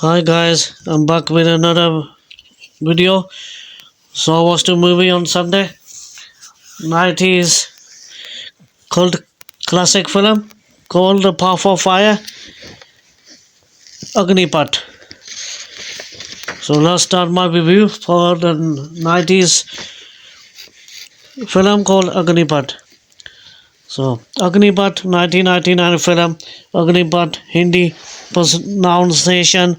Hi guys, I'm back with another video. So I watched a movie on Sunday. 90s cult classic film called The Path of Fire, Agneepath. So let's start my review for the 90s film called Agneepath. So Agneepath 1999 film. Agneepath Hindi pronunciation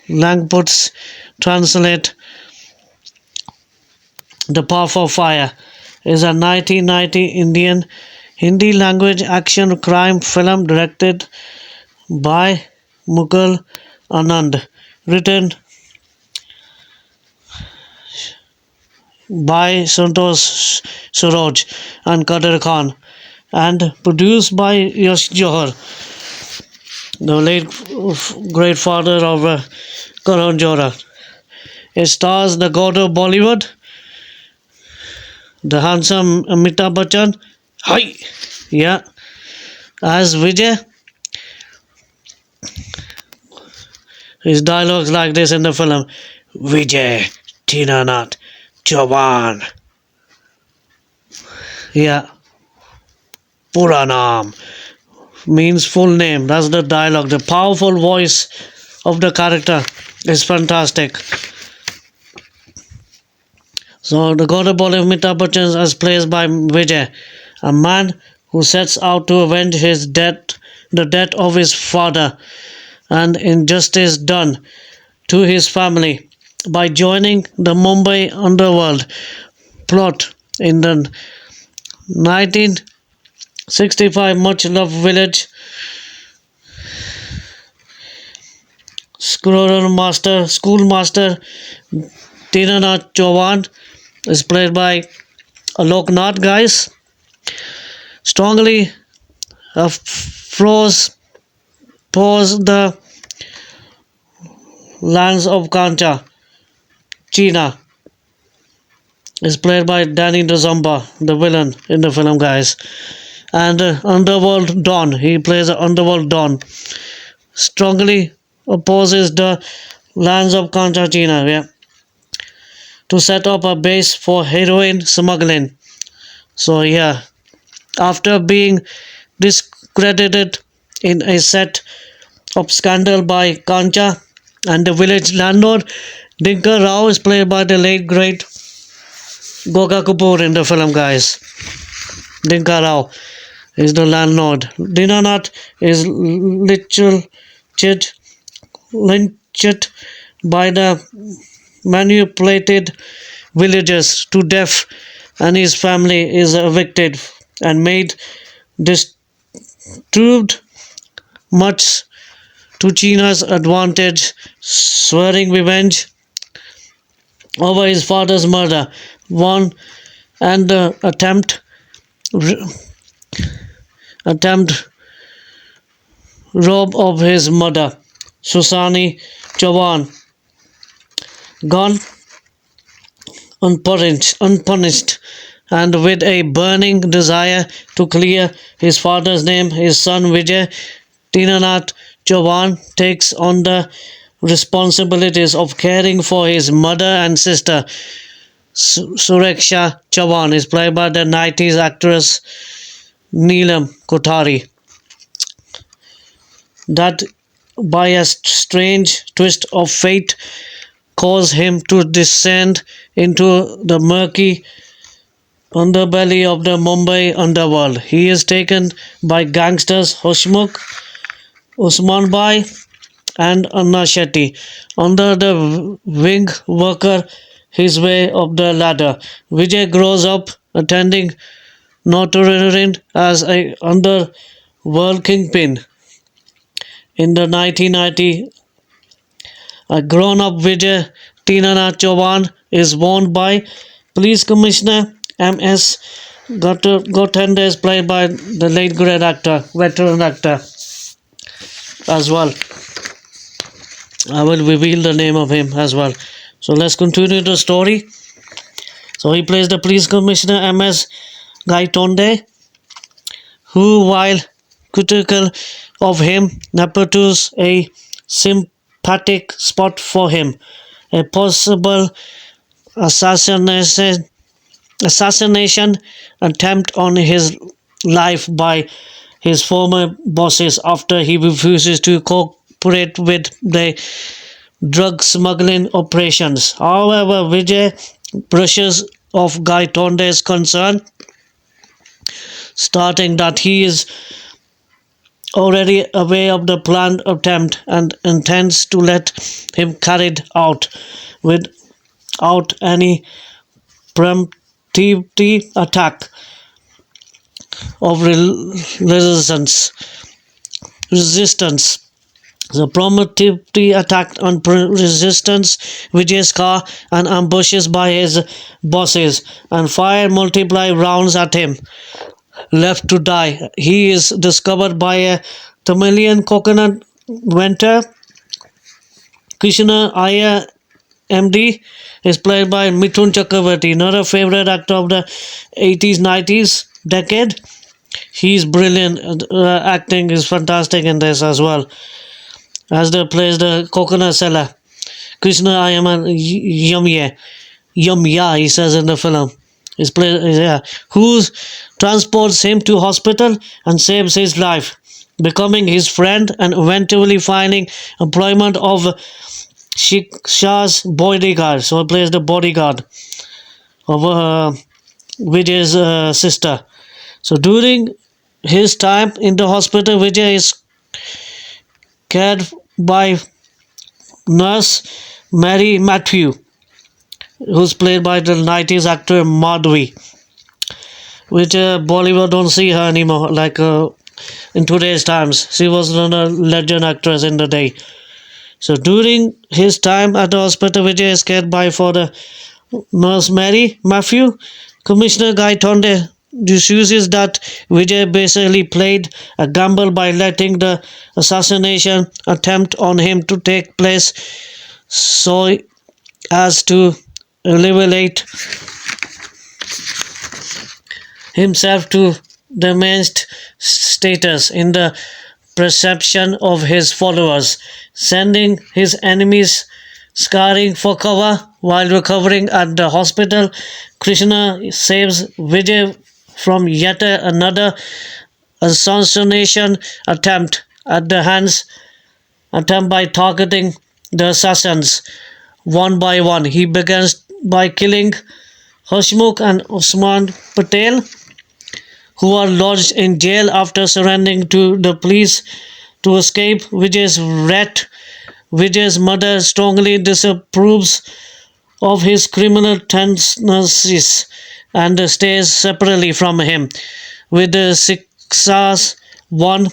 Langputs translate The Path of Fire is a 1990 Indian Hindi language action crime film directed by Mughal Anand, written by Santosh Suraj and Kadir Khan, and produced by Yash Johar, the late great father of Karan Johar. It stars the god of Bollywood, the handsome Amitabh Bachchan, hi, yeah, as Vijay. His dialogues like this in the film: Vijay, Tinanath, Jawan. Yeah, Pura Naam means full name. That's the dialogue. The powerful voice of the character is fantastic. So the god of Bollywood, Amitabh Bachchan, is played by Vijay, a man who sets out to avenge the death of his father, and injustice done to his family by joining the Mumbai underworld plot in the 1965 much loved village. Schoolmaster Tinanath Chauhan is played by Alok Nath, guys. Strongly flows the lands of Kancha. China is played by Denny Denzongpa, the villain in the film, guys. And Underworld Don, he plays an Underworld Don. Strongly opposes the lands of Kancha, China, yeah, to set up a base for heroin smuggling. So yeah, after being discredited in a set of scandal by Kancha and the village landlord, Dinka Rao is played by the late great Goga Kapoor in the film, guys. Dinka Rao is the landlord. Dinanath is lynched by the manipulated villagers to death, and his family is evicted and made disturbed, much to China's advantage, swearing revenge over his father's murder, one and the attempt rob of his mother, Susani Chauhan, gone unpunished, and with a burning desire to clear his father's name, his son Vijay Tinanath Chauhan takes on the responsibilities of caring for his mother and sister. Sureksha Chauhan is played by the 90s actress Neelam Kotari. That, by a strange twist of fate, caused him to descend into the murky underbelly of the Mumbai underworld. He is taken by gangsters Hushmukh, Usman Bhai, and Anna Shetty under the wing, worker his way up the ladder. Vijay grows up attending notoriety as a underworld kingpin. In the 1990, a grown-up Vijay Tinanath Chauhan is warned by Police Commissioner M.S. Gothende, is played by the late great veteran actor as well. I will reveal the name of him as well. So let's continue the story. So he plays the police commissioner M.S. Gaitonde, who, while critical of him, Nepotus a sympathetic spot for him. A possible assassination assassination attempt on his life by his former bosses after he refuses to cooperate with the drug smuggling operations. However, Vijay brushes off Guy Tonde's concern, stating that he is already aware of the planned attempt and intends to let him carry it out without any preemptive attack of resistance. The promptly attacked on resistance Vijay's car and ambushes by his bosses and fire multiply rounds at him. Left to die, he is discovered by a Tamilian coconut vendor. Krishna Iyer MD is played by Mithun Chakraborty, another favorite actor of the 80s 90s decade. He's brilliant, acting is fantastic in this as well. As they plays the coconut seller. Krishna I am a yum yeah, he says in the film. His play, yeah, who transports him to hospital and saves his life, becoming his friend and eventually finding employment of Shiksha's bodyguard. So he plays the bodyguard of Vijay's sister. So during his time in the hospital, Vijay is cared by nurse Mary Matthew, who's played by the 90s actor Madhavi, which Bollywood don't see her anymore, like in today's times. She was a legend actress in the day. So during his time at the hospital, Vijay is cared by for the nurse Mary Matthew. Commissioner Guy Tonde discusses that Vijay basically played a gamble by letting the assassination attempt on him to take place so as to elevate himself to diminished status in the perception of his followers, sending his enemies scurrying for cover while recovering at the hospital. Krishna saves Vijay from yet another assassination attempt at the hands attempt by targeting the assassins one by one. He begins by killing Hashmukh and Usman Patel, who are lodged in jail after surrendering to the police to escape Vijay's wrath. Vijay's mother strongly disapproves of his criminal tendencies and stays separately from him. With the Siksas one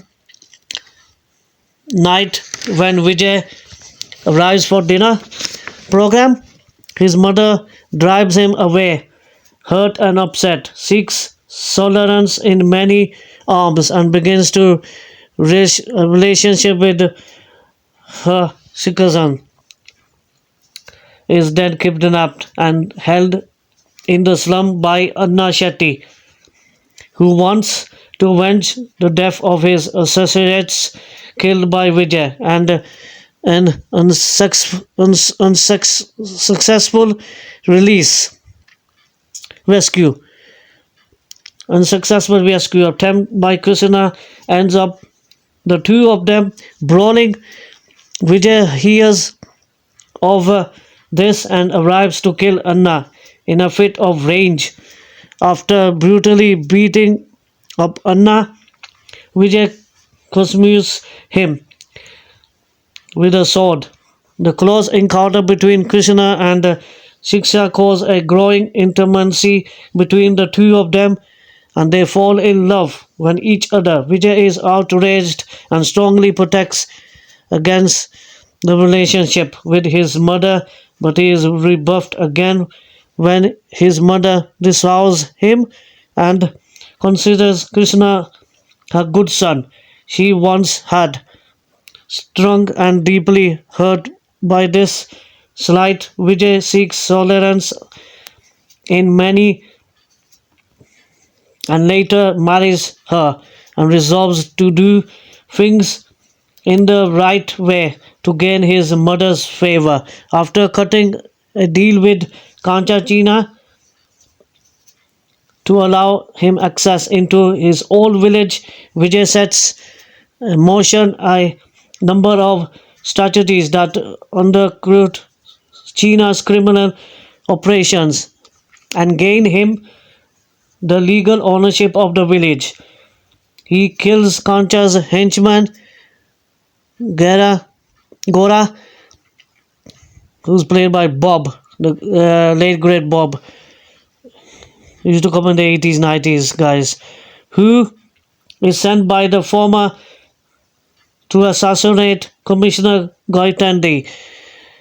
night when Vijay arrives for dinner program, his mother drives him away, hurt and upset, seeks solace in many arms and begins to a relationship with her cousin. Is then kidnapped and held in the slum by Anna Shetty, who wants to avenge the death of his associates killed by Vijay, and an unsuccessful release rescue. Unsuccessful rescue attempt by Krishna ends up the two of them brawling. Vijay hears of this and arrives to kill Anna in a fit of rage. After brutally beating up Anna, Vijay consumes him with a sword. The close encounter between Krishna and Shiksha causes a growing intimacy between the two of them, and they fall in love when each other. Vijay is outraged and strongly protects against the relationship with his mother, but he is rebuffed again when his mother disavows him and considers Krishna her good son she once had. Strung and deeply hurt by this slight, Vijay seeks solace in many and later marries her and resolves to do things in the right way to gain his mother's favor. After cutting a deal with Kanchachina to allow him access into his old village, Vijay sets in motion a number of strategies that undercut China's criminal operations and gain him the legal ownership of the village. He kills Kancha's henchman Gora, who's played by Bob, the late great Bob. He used to come in the 80s, 90s, guys. Who is sent by the former to assassinate Commissioner Gaitandi.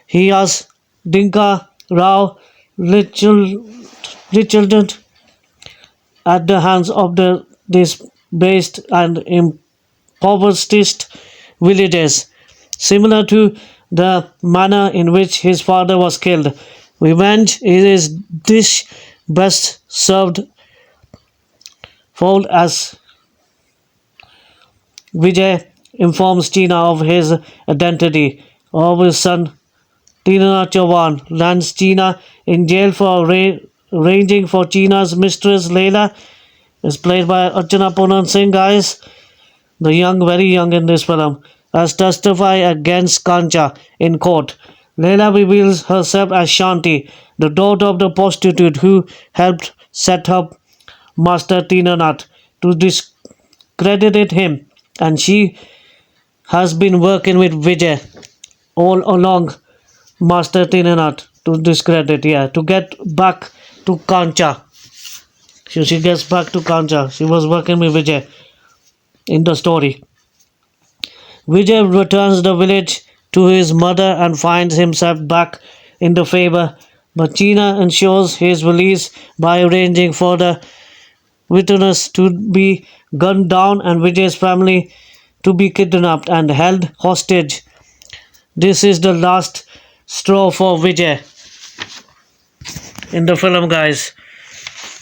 He has Dinka Rao Richardson at the hands of the displaced and impoverished villages, similar to the manner in which his father was killed. Revenge is a dish best served fold as Vijay informs China of his identity of his son Tina Chauhan, lands China in jail for ranging for China's mistress Leila, is played by Archana Ponan Singh, guys, the young, very young in this film, as testify against Kancha in court. Leila reveals herself as Shanti, the daughter of the prostitute who helped set up Master Tinanath to discredit him, and she has been working with Vijay all along Master Tinanath to discredit, to get back to Kancha. So she gets back to Kancha. She was working with Vijay in the story. Vijay returns the village to his mother and finds himself back in the favor, but China ensures his release by arranging for the witness to be gunned down and Vijay's family to be kidnapped and held hostage. This is the last straw for Vijay in the film, guys.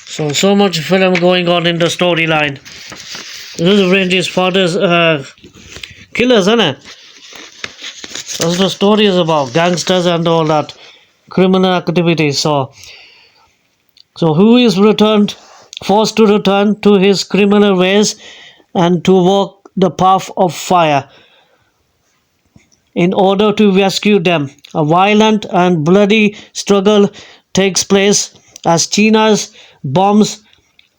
So much film going on in the storyline. This is Randy's father's killers, isn't it? That's the story is about gangsters and all that criminal activities. So who is forced to return to his criminal ways and to walk the path of fire in order to rescue them. A violent and bloody struggle takes place as China's bombs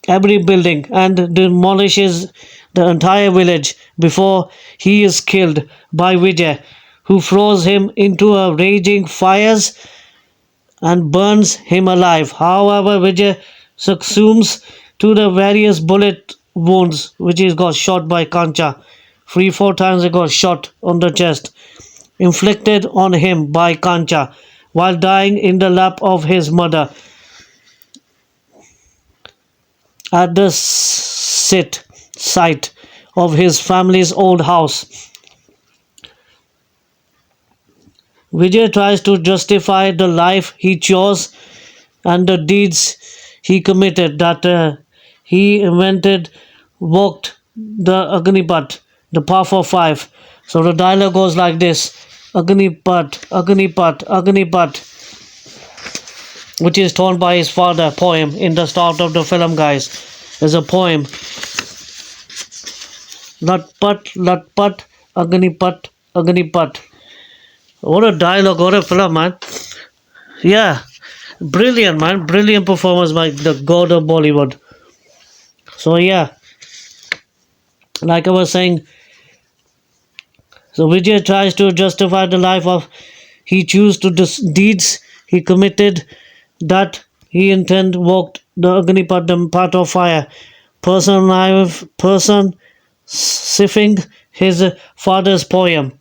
every building and demolishes the entire village before he is killed by Vijay, who throws him into a raging fires and burns him alive. However, Vijay succumbs to the various bullet wounds which he got shot by Kancha. 3-4 times he got shot on the chest, inflicted on him by Kancha, while dying in the lap of his mother at the site of his family's old house. Vijay tries to justify the life he chose and the deeds he committed, that he walked the Agneepath, the path of five. So the dialogue goes like this: Agneepath, Agneepath, Agneepath, which is torn by his father, poem in the start of the film, guys. There's a poem. Latpat, Latpat, Agneepath, Agneepath. What a dialogue, what a film, man. Yeah, brilliant, man. Brilliant performance by the god of Bollywood. So, yeah, like I was saying, so Vijay tries to justify the life of he chose to deeds he committed, that he intend walked the Agneepath, the path of fire, person sifting his father's poem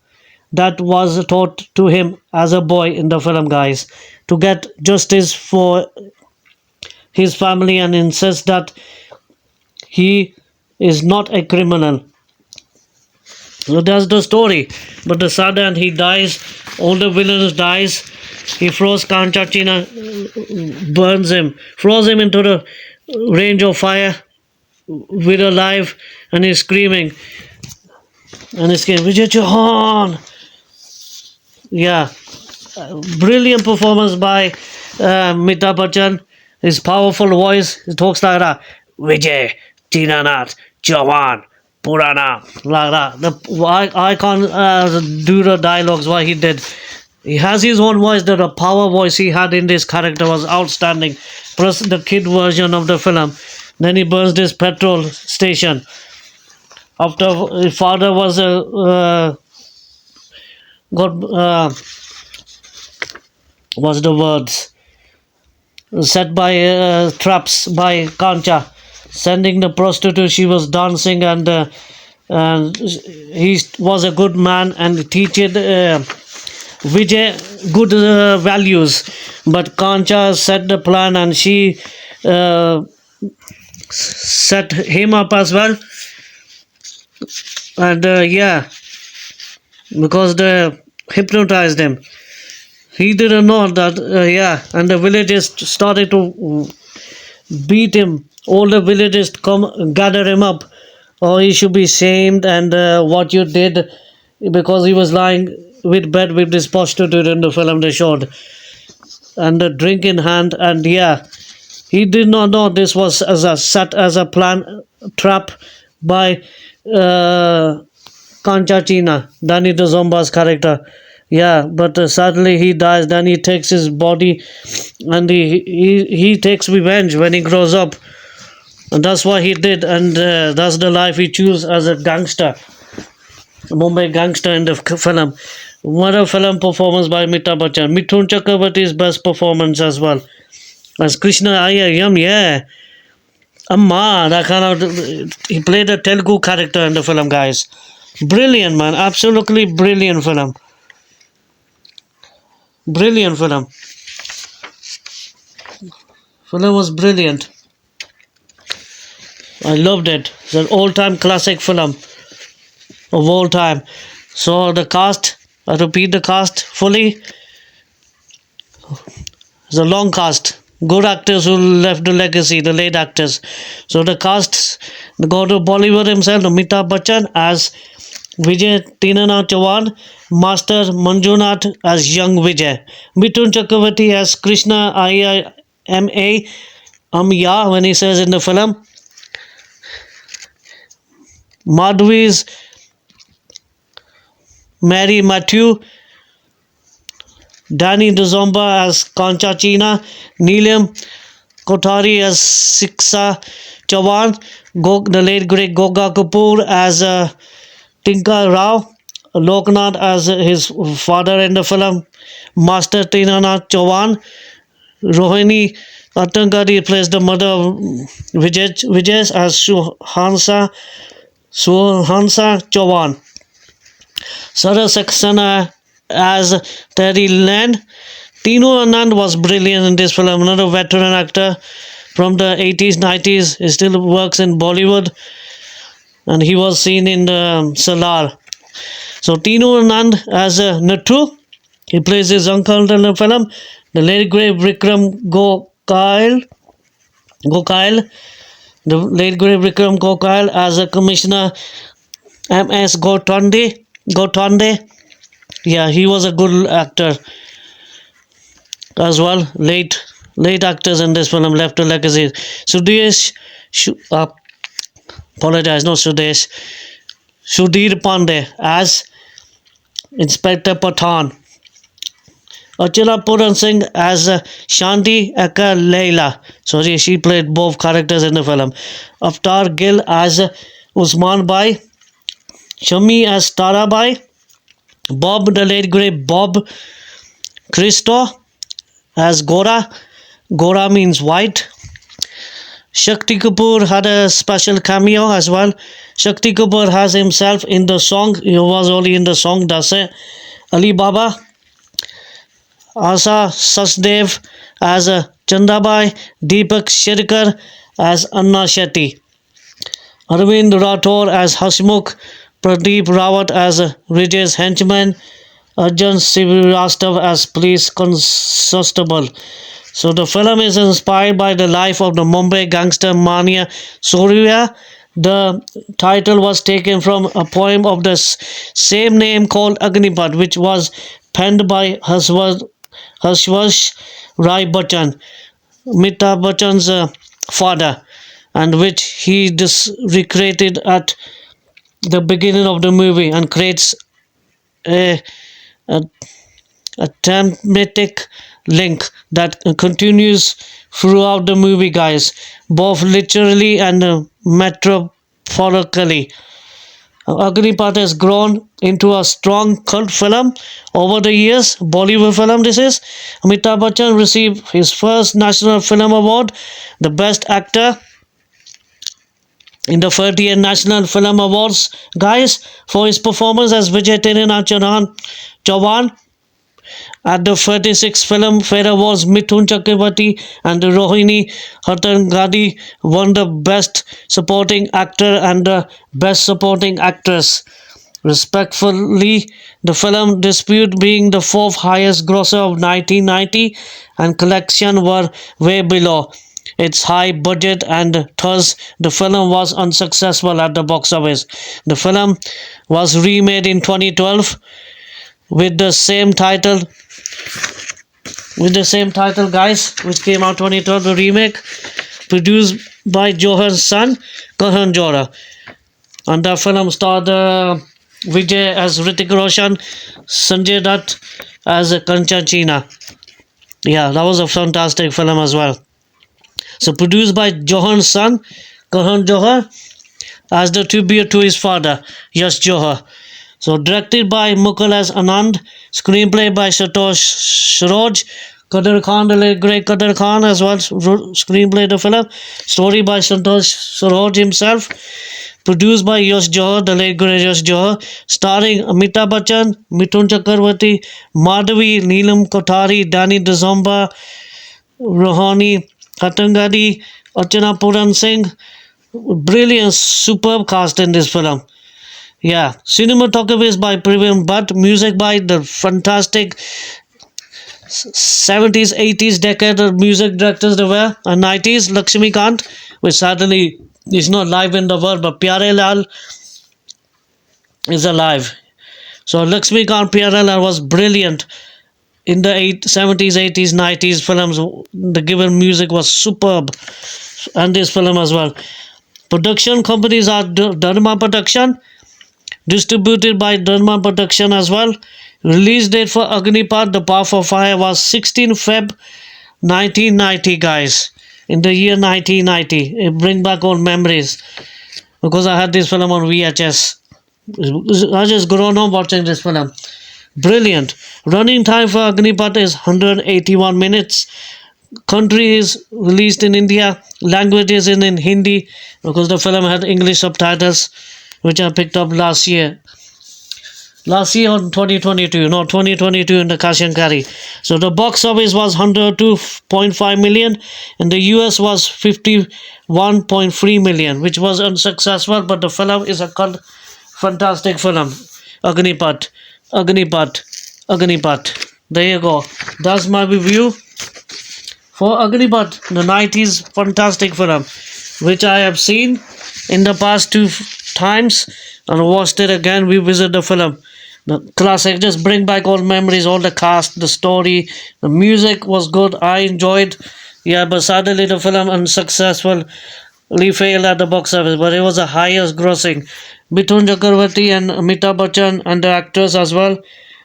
that was taught to him as a boy in the film, guys, to get justice for his family and insists that he is not a criminal. So that's the story. But the sudden he dies, all the villains dies. He throws Kanchachina, burns him, throws him into the range of fire, with a life, and he's screaming, and he's screaming, Vijay Chauhan. Yeah, brilliant performance by Amitabh Bachchan. His powerful voice, he talks like that. Vijay, Dinanath, Jawan, Purana, like that. I can't do the dialogues what he did. He has his own voice. The power voice he had in this character was outstanding. Plus the kid version of the film. Then he burns this petrol station. After his father was got what's the words set by traps by Kancha, sending the prostitute. She was dancing, and he was a good man and teached Vijay good values. But Kancha set the plan, and she set him up as well. And yeah, because they hypnotized him. He didn't know that, yeah, and the villagers started to beat him. All the villagers come gather him up. Oh, he should be shamed, and what you did, because he was lying with bed with this prostitute in the film they showed, and the drink in hand, and yeah, he did not know this was as a set as a plan trap by Kancha China, Danny Denzongpa's character. Yeah, but suddenly he dies. Then he takes his body, and he takes revenge when he grows up, and that's what he did, and that's the life he chose as a gangster, a Mumbai gangster in the film. What a film performance by Amitabh Bachchan. Mithun Chakraborty's best performance as well as Krishna Iyer. Yeah, Amma, that kind of, he played a Telugu character in the film, guys. Brilliant, man, absolutely brilliant film. Brilliant film. Film was brilliant. I loved it. It's an all-time classic film of all time. So the cast, I repeat the cast fully. It's a long cast. Good actors who left the legacy, the late actors. So the cast, the god of Bollywood himself, Amitabh Bachchan as Vijay Dinanath Chauhan, Master Manjunath as young Vijay, Mithun Chakraborty as Krishna IIMA, Ya when he says in the film, Madhavi's Mary Matthew, Danny Denzongpa as Kancha China, Neelam Kotari as Siksa Chauhan, the late great Goga Kapoor as Tinka Rao, Loknath as his father in the film, Master Dinanath Chauhan, Rohini Atangadi plays the mother of Vijay as Suhansa Chauhan, Sarah Saxena as Terry Land. Tino Anand was brilliant in this film, another veteran actor from the 80s, 90s. He still works in Bollywood, and he was seen in the Salar. So Tino Anand as Nattu, he plays his uncle in the film. The late great Vikram Gokal, the late great Vikram Gokal as a Commissioner M.S. Gotande. Yeah, he was a good actor as well. Late actors in this film left a legacy. Sudesh, apologize, not Sudesh. Sudhir Pandey as Inspector Pathan. Achila Puran Singh as Shanti Eka Leila. Sorry, she played both characters in the film. Avtar Gill as Usman Bai. Shami as Tara Bai. Bob, the late great Bob Christo as Gora. Gora means white. Shakti Kapoor had a special cameo as well. Shakti Kapoor has himself in the song. He was only in the song Dase. Ali Baba. Asa Sachdev as Chandabai. Deepak Shirkar as Anna Shetty. Arvind Rathore as Hasmukh. Pradeep Rawat as Vijay's henchman. Arjun Srivastav as police constable. So the film is inspired by the life of the Mumbai gangster Mania Surya. The title was taken from a poem of the same name called Agneepath, which was penned by Harshvash Rai Bachchan, Amitabh Bachchan's father, and which he recreated at the beginning of the movie and creates a, a, a thematic link that continues throughout the movie, guys, both literally and metaphorically. Agnipath has grown into a strong cult film over the years. Bollywood film this is. Amitabh Bachchan received his first National Film Award, the Best Actor in the 30th National Film Awards, guys, for his performance as Vijay Chauhan at the 36th Film Fair Awards. Mithun Charkaborty and Rohini Hattangadi won the Best Supporting Actor and the Best Supporting Actress, respectively. The film dispute being the fourth highest grosser of 1990, and collection were way below its high budget, and thus the film was unsuccessful at the box office. The film was remade in 2012 with the same title, guys, which came out 2012. The remake produced by Johan's son Karan Johar, and the film starred Vijay as Hrithik Roshan, Sanjay Dutt as Kanchana. Yeah, that was a fantastic film as well. So produced by Johan's son Karan Johar as the tribute to his father Yash Johar. So directed by Mukul as Anand, screenplay by Santosh Saroj, Kadir Khan, the late great Kadir Khan as well, screenplay the film, story by Santosh Saroj himself, produced by Yash Johar, the late great Yash Johar, starring Amitabh Bachchan, Mithun Chakraborty, Madhavi, Neelam, Kotari, Denny, Denzongpa, Rohini Hattangadi, Archana Puran Singh. Brilliant, superb cast in this film. Yeah, cinematography is by Praveen Bhatt, music by the fantastic 70s, 80s decade of music directors there were, and 90s Lakshmi Kant, which sadly is not live in the world, but Pyare Lal is alive. So Lakshmi Kant Pyare Lal was brilliant in the 70s, 80s, 90s films. The given music was superb, and this film as well. Production companies are Dharma Production, distributed by Dharma Production as well. Release date for Agneepath, The Path of Fire, was 16 Feb 1990, guys. In the year 1990. It brings back old memories, because I had this film on VHS. I just grown up watching this film. Brilliant. Running time for Agneepath is 181 minutes. Country is released in India. Language is in Hindi, because the film had English subtitles, which I picked up last year. Last year on 2022, no, 2022 in the cash and carry. So the box office was 102.5 million, and the US was 51.3 million, which was unsuccessful, but the film is a fantastic film. Agneepath, Agneepath, Agneepath. There you go. That's my review for Agneepath, the 90s fantastic film, which I have seen in the past 2 times and watched it again. We visit the film. The classic, just bring back old memories, all the cast, the story, the music was good. I enjoyed. Yeah, but sadly the film unsuccessfully failed at the box office, but it was the highest grossing. Mithun Chakraborty and Amitabh Bachchan and the actors as well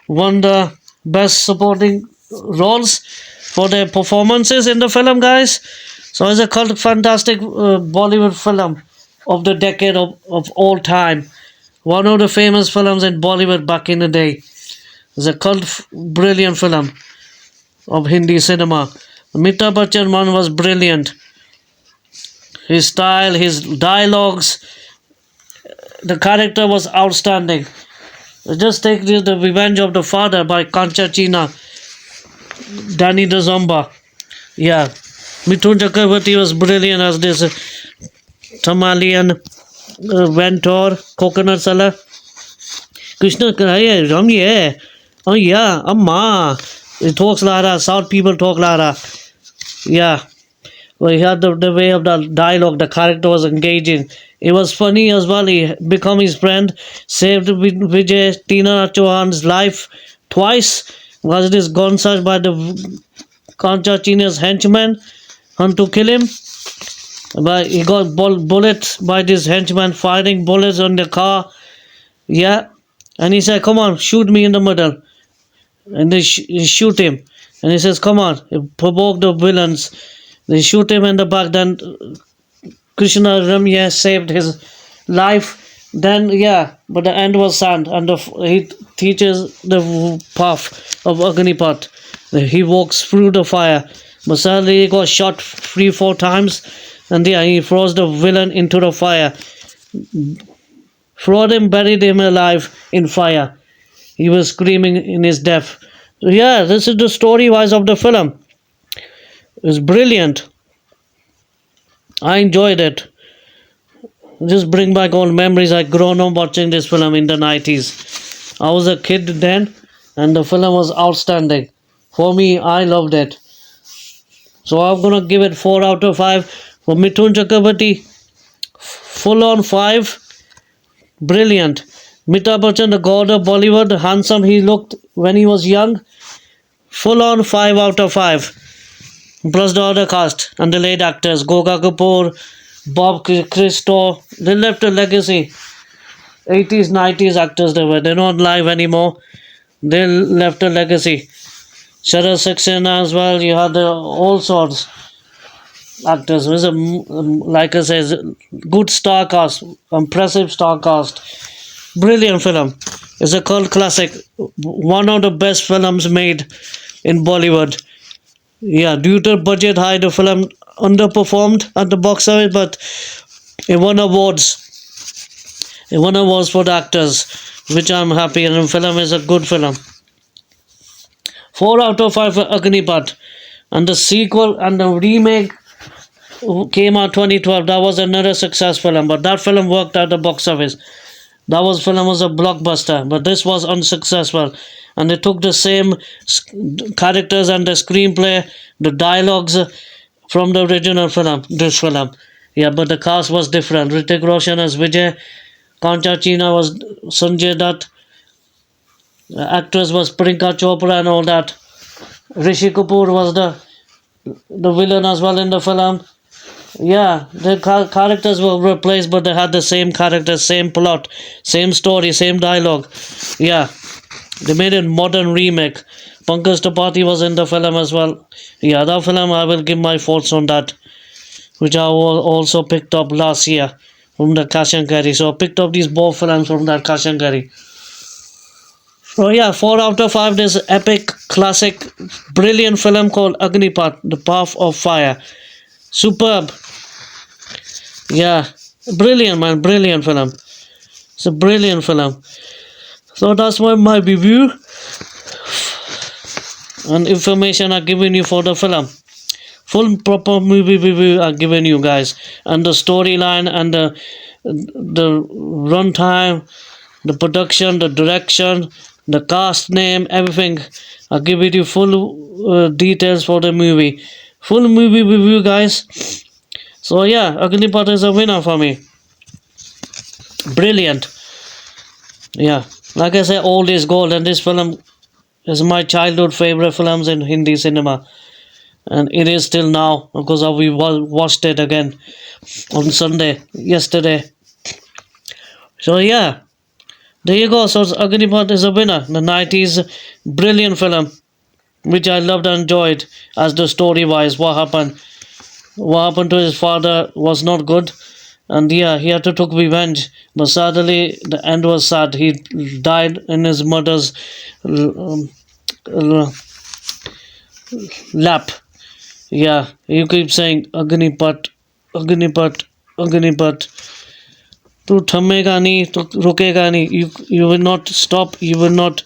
won the best supporting roles for their performances in the film, guys. So it's a cult fantastic Bollywood film of the decade of all time. One of the famous films in Bollywood back in the day. It's a cult brilliant film of Hindi cinema. Amitabh Bachchan one was brilliant. His style, his dialogues, the character was outstanding. Just take the Revenge of the Father by Kanchana, Denny Denzongpa. Yeah, Mithun Chakraborty was brilliant as this Tamalian Ventor, coconut seller. Krishna Karaya, Ramye. Oh yeah, Amma. It talks like that. South people talk like that. Yeah, well, he had the way of the dialogue. The character was engaging. It was funny as well. He become his friend, saved Vijay Tina Chauhan's life twice. Was it gone searched by the Kancha China's henchmen and to kill him? But he got bullets by this henchman firing bullets on the car. Yeah, and he said, "Come on, shoot me in the middle." And they shoot him. And he says, "Come on," he provoke the villains. They shoot him in the back. Then Krishna Ramya saved his life. Then yeah, but the end was sad, and he teaches the path of Agneepath. He walks through the fire, but suddenly he got shot 3 4 times, and yeah, he throws the villain into the fire. Throwed him, buried him alive in fire. He was screaming in his death. So yeah, this is the story wise of the film. It's brilliant. I enjoyed it. Just bring back old memories. I grown up watching this film in the 90s. I was a kid then, and the film was outstanding. For me, I loved it. So I'm gonna give it 4 out of 5. For Mithun Chakraborty, full on 5. Brilliant. Amitabh Bachchan, the god of Bollywood, handsome he looked when he was young. Full on 5 out of 5. Plus the other cast and the late actors, Goga Kapoor, Bob Christo. They left a legacy. 80s, 90s actors they were. They're not live anymore. They left a legacy. Sharad Saxena as well. You had all sorts actors. It was like I said, good star cast, impressive star cast. Brilliant film. It's a cult classic. One of the best films made in Bollywood. Yeah, due to budget high, the film underperformed at the box office, but it won awards. It won awards for the actors, which I'm happy. And the film is a good film. 4 out of 5 for Agneepath. And the sequel and the remake came out 2012. That was another success film, but that film worked at the box office. That film was a blockbuster, but this was unsuccessful. And they took the same characters and the screenplay, the dialogues from the original film, this film. Yeah, but the cast was different. Hrithik Roshan as Vijay, Kancha China was Sanjay Dutt, the actress was Priyanka Chopra and all that. Rishi Kapoor was the villain as well in the film. Yeah, the characters were replaced, but they had the same characters, same plot, same story, same dialogue. Yeah, they made a modern remake. Pankaj Tripathi was in the film as well. Yeah, that film I will give my thoughts on that, which I also picked up last year from the Cash and Carry. So I picked up these both films from that Cash and Carry. So yeah, 4 out of 5. This epic, classic, brilliant film called Agneepath, The Path of Fire. Superb. Yeah, brilliant man, brilliant film. It's a brilliant film. So that's my review and information I've given you for the film. Full proper movie review I've given you guys, and the storyline and the runtime, the production, the direction, the cast name, everything. I'll give you full details for the movie. Full movie review, guys. So yeah, Agneepath is a winner for me. Brilliant. Yeah, like I said, old is gold, and this film is my childhood favorite films in Hindi cinema, and it is still now because we watched it again on Sunday yesterday. So yeah, there you go. So Agneepath is a winner. The 90s brilliant film, which I loved and enjoyed. As the story wise, what happened to his father was not good, and yeah, he had to take revenge, but sadly the end was sad. He died in his mother's lap. Yeah, you keep saying Agneepath, Agneepath, Agneepath. तू थमेगा नहीं तो रुकेगा नहीं. You will not stop, you will not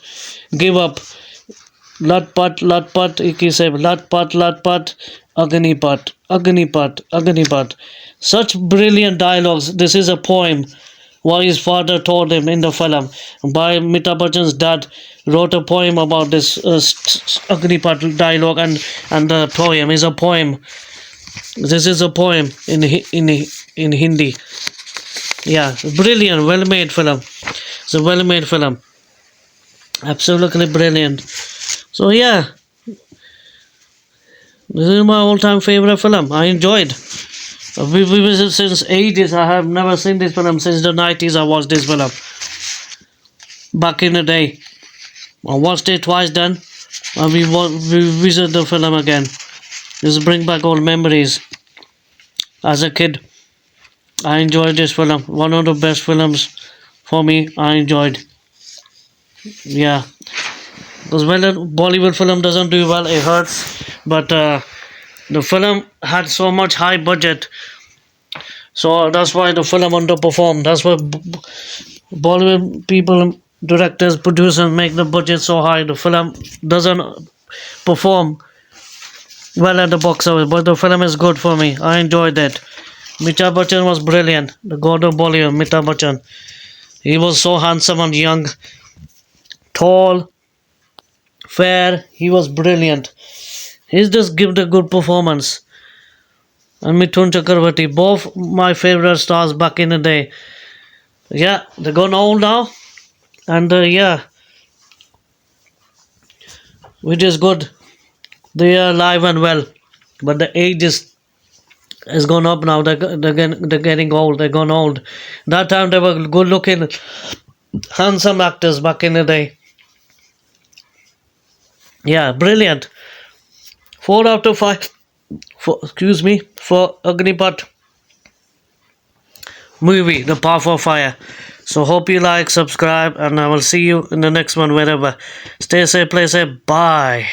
give up. Latpat, एक ही से latpat, Agneepath, Agneepath, Agneepath. Such brilliant dialogues. This is a poem. what his father told him in the film. By Amitabh Bachchan's dad wrote a poem about this Agneepath dialogue, and the poem is a poem. This is a poem in Hindi. Yeah, brilliant, well made film. It's a well made film. Absolutely brilliant. So yeah, this is my all time favorite film. I enjoyed. We visited since ages. I have never seen this film since the 90s. I watched this film back in the day. I watched it twice then. And we visit the film again. Just bring back old memories. As a kid, I enjoyed this film. One of the best films for me. I enjoyed. Yeah, because when a Bollywood film doesn't do well, it hurts. But the film had so much high budget, so that's why the film underperformed. That's why Bollywood people, directors, producers make the budget so high. The film doesn't perform well at the box office, but the film is good for me. I enjoyed it. Amitabh Bachchan was brilliant. The god of Bollywood, Amitabh Bachchan. He was so handsome and young, tall, fair. He was brilliant. He's just given a good performance. And Mithun Chakraborty, both my favorite stars back in the day. Yeah, they're gone old now, and yeah, which is good. They are alive and well, but the age is gone up now. They're getting old. They're gone old. That time they were good looking, handsome actors back in the day. Yeah, brilliant. 4 out of 5. Excuse me, for Agneepath movie, The Path of Fire. So hope you like, subscribe, and I will see you in the next one wherever. Stay safe, play safe. Bye.